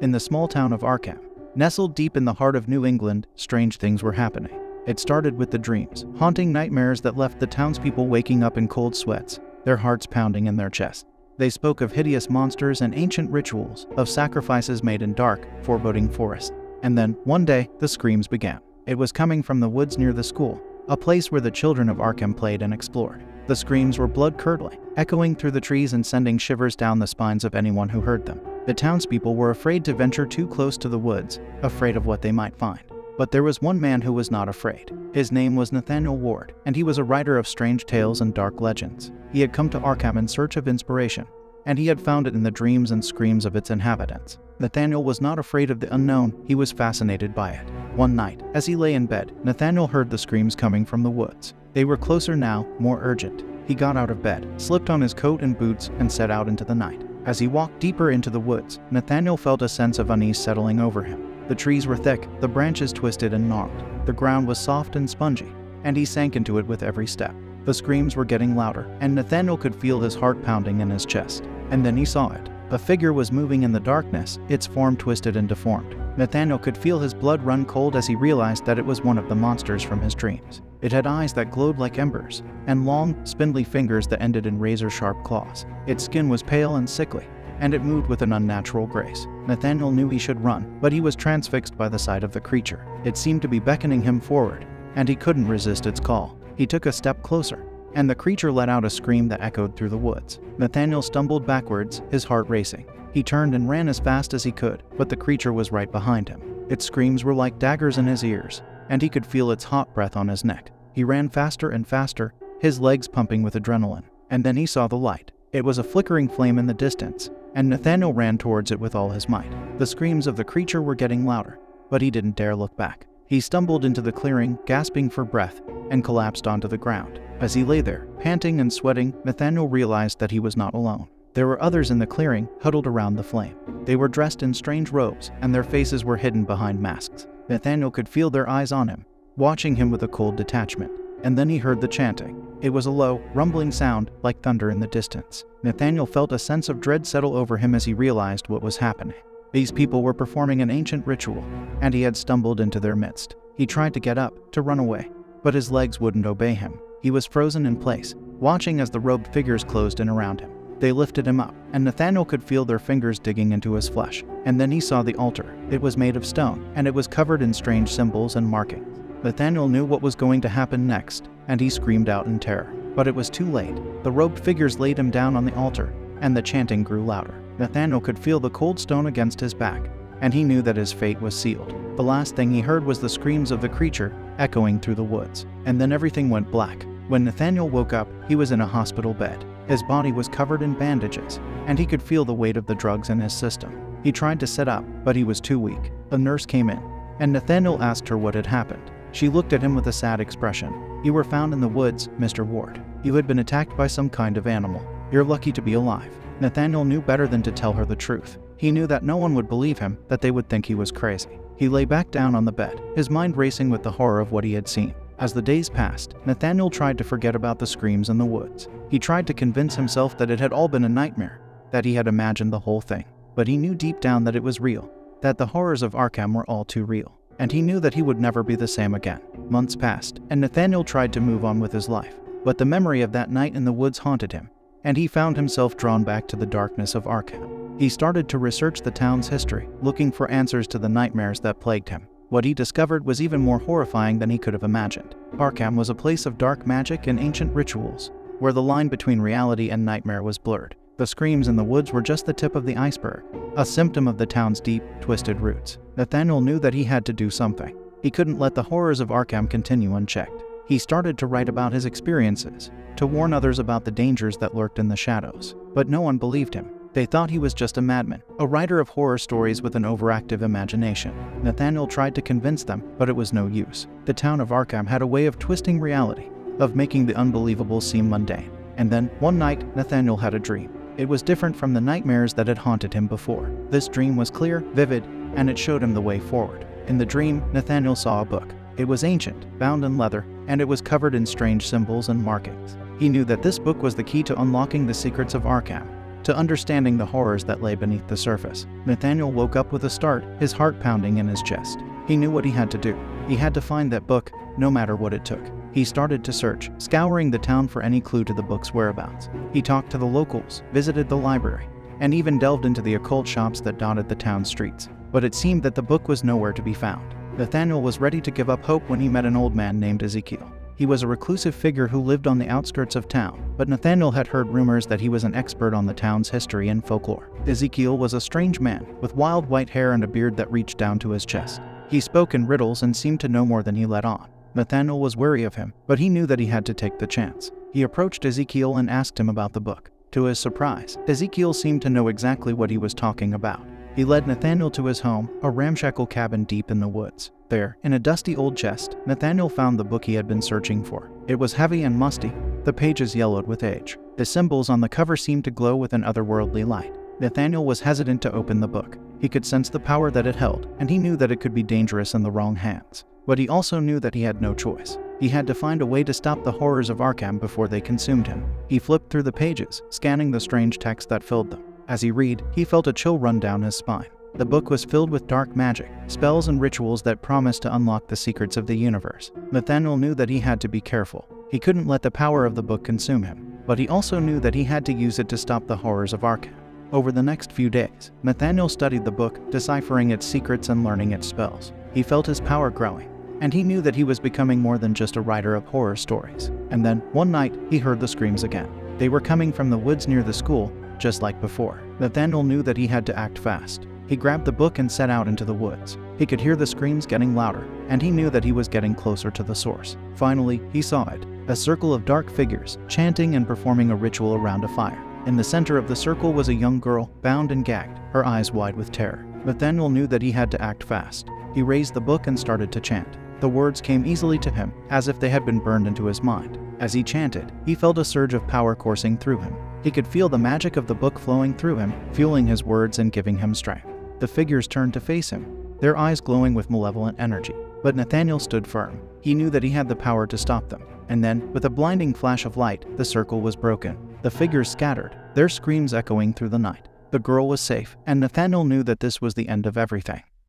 In the small town of Arkham, nestled deep in the heart of New England, strange things were happening. It started with the dreams, haunting nightmares that left the townspeople waking up in cold sweats, their hearts pounding in their chests. They spoke of hideous monsters and ancient rituals, of sacrifices made in dark, foreboding forests. And then, one day, the screams began. It was coming from the woods near the school, a place where the children of Arkham played and explored. The screams were blood-curdling, echoing through the trees and sending shivers down the spines of anyone who heard them. The townspeople were afraid to venture too close to the woods, afraid of what they might find. But there was one man who was not afraid. His name was Nathaniel Ward, and he was a writer of strange tales and dark legends. He had come to Arkham in search of inspiration, and he had found it in the dreams and screams of its inhabitants. Nathaniel was not afraid of the unknown, he was fascinated by it. One night, as he lay in bed, Nathaniel heard the screams coming from the woods. They were closer now, more urgent. He got out of bed, slipped on his coat and boots, and set out into the night. As he walked deeper into the woods, Nathaniel felt a sense of unease settling over him. The trees were thick, the branches twisted and gnarled. The ground was soft and spongy, and he sank into it with every step. The screams were getting louder, and Nathaniel could feel his heart pounding in his chest. And then he saw it. A figure was moving in the darkness, its form twisted and deformed. Nathaniel could feel his blood run cold as he realized that it was one of the monsters from his dreams. It had eyes that glowed like embers, and long, spindly fingers that ended in razor-sharp claws. Its skin was pale and sickly, and it moved with an unnatural grace. Nathaniel knew he should run, but he was transfixed by the sight of the creature. It seemed to be beckoning him forward, and he couldn't resist its call. He took a step closer, and the creature let out a scream that echoed through the woods. Nathaniel stumbled backwards, his heart racing. He turned and ran as fast as he could, but the creature was right behind him. Its screams were like daggers in his ears, and he could feel its hot breath on his neck. He ran faster and faster, his legs pumping with adrenaline. And then he saw the light. It was a flickering flame in the distance, and Nathaniel ran towards it with all his might. The screams of the creature were getting louder, but he didn't dare look back. He stumbled into the clearing, gasping for breath, and collapsed onto the ground. As he lay there, panting and sweating, Nathaniel realized that he was not alone. There were others in the clearing, huddled around the flame. They were dressed in strange robes, and their faces were hidden behind masks. Nathaniel could feel their eyes on him, watching him with a cold detachment. And then he heard the chanting. It was a low, rumbling sound, like thunder in the distance. Nathaniel felt a sense of dread settle over him as he realized what was happening. These people were performing an ancient ritual, and he had stumbled into their midst. He tried to get up, to run away, but his legs wouldn't obey him. He was frozen in place, watching as the robed figures closed in around him. They lifted him up, and Nathaniel could feel their fingers digging into his flesh. And then he saw the altar. It was made of stone, and it was covered in strange symbols and markings. Nathaniel knew what was going to happen next, and he screamed out in terror. But it was too late. The robed figures laid him down on the altar, and the chanting grew louder. Nathaniel could feel the cold stone against his back, and he knew that his fate was sealed. The last thing he heard was the screams of the creature, echoing through the woods. And then everything went black. When Nathaniel woke up, he was in a hospital bed. His body was covered in bandages, and he could feel the weight of the drugs in his system. He tried to sit up, but he was too weak. A nurse came in, and Nathaniel asked her what had happened. She looked at him with a sad expression. "You were found in the woods, Mr. Ward. You had been attacked by some kind of animal. You're lucky to be alive." Nathaniel knew better than to tell her the truth. He knew that no one would believe him, that they would think he was crazy. He lay back down on the bed, his mind racing with the horror of what he had seen. As the days passed, Nathaniel tried to forget about the screams in the woods. He tried to convince himself that it had all been a nightmare, that he had imagined the whole thing. But he knew deep down that it was real, that the horrors of Arkham were all too real. And he knew that he would never be the same again. Months passed, and Nathaniel tried to move on with his life. But the memory of that night in the woods haunted him, and he found himself drawn back to the darkness of Arkham. He started to research the town's history, looking for answers to the nightmares that plagued him. What he discovered was even more horrifying than he could have imagined. Arkham was a place of dark magic and ancient rituals, where the line between reality and nightmare was blurred. The screams in the woods were just the tip of the iceberg, a symptom of the town's deep, twisted roots. Nathaniel knew that he had to do something. He couldn't let the horrors of Arkham continue unchecked. He started to write about his experiences, to warn others about the dangers that lurked in the shadows. But no one believed him. They thought he was just a madman, a writer of horror stories with an overactive imagination. Nathaniel tried to convince them, but it was no use. The town of Arkham had a way of twisting reality, of making the unbelievable seem mundane. And then, one night, Nathaniel had a dream. It was different from the nightmares that had haunted him before. This dream was clear, vivid, and it showed him the way forward. In the dream, Nathaniel saw a book. It was ancient, bound in leather, and it was covered in strange symbols and markings. He knew that this book was the key to unlocking the secrets of Arkham, to understanding the horrors that lay beneath the surface. Nathaniel woke up with a start, his heart pounding in his chest. He knew what he had to do. He had to find that book, no matter what it took. He started to search, scouring the town for any clue to the book's whereabouts. He talked to the locals, visited the library, and even delved into the occult shops that dotted the town's streets. But it seemed that the book was nowhere to be found. Nathaniel was ready to give up hope when he met an old man named Ezekiel. He was a reclusive figure who lived on the outskirts of town, but Nathaniel had heard rumors that he was an expert on the town's history and folklore. Ezekiel was a strange man, with wild white hair and a beard that reached down to his chest. He spoke in riddles and seemed to know more than he let on. Nathaniel was wary of him, but he knew that he had to take the chance. He approached Ezekiel and asked him about the book. To his surprise, Ezekiel seemed to know exactly what he was talking about. He led Nathaniel to his home, a ramshackle cabin deep in the woods. There, in a dusty old chest, Nathaniel found the book he had been searching for. It was heavy and musty, the pages yellowed with age. The symbols on the cover seemed to glow with an otherworldly light. Nathaniel was hesitant to open the book. He could sense the power that it held, and he knew that it could be dangerous in the wrong hands. But he also knew that he had no choice. He had to find a way to stop the horrors of Arkham before they consumed him. He flipped through the pages, scanning the strange text that filled them. As he read, he felt a chill run down his spine. The book was filled with dark magic, spells and rituals that promised to unlock the secrets of the universe. Nathaniel knew that he had to be careful. He couldn't let the power of the book consume him, but he also knew that he had to use it to stop the horrors of Arkham. Over the next few days, Nathaniel studied the book, deciphering its secrets and learning its spells. He felt his power growing, and he knew that he was becoming more than just a writer of horror stories. And then, one night, he heard the screams again. They were coming from the woods near the school, just like before. Nathaniel knew that he had to act fast. He grabbed the book and set out into the woods. He could hear the screams getting louder, and he knew that he was getting closer to the source. Finally, he saw it, a circle of dark figures, chanting and performing a ritual around a fire. In the center of the circle was a young girl, bound and gagged, her eyes wide with terror. Nathaniel knew that he had to act fast. He raised the book and started to chant. The words came easily to him, as if they had been burned into his mind. As he chanted, he felt a surge of power coursing through him. He could feel the magic of the book flowing through him, fueling his words and giving him strength. The figures turned to face him, their eyes glowing with malevolent energy. But Nathaniel stood firm. He knew that he had the power to stop them. And then, with a blinding flash of light, the circle was broken. The figures scattered, their screams echoing through the night. The girl was safe, and Nathaniel knew that this was the end of everything.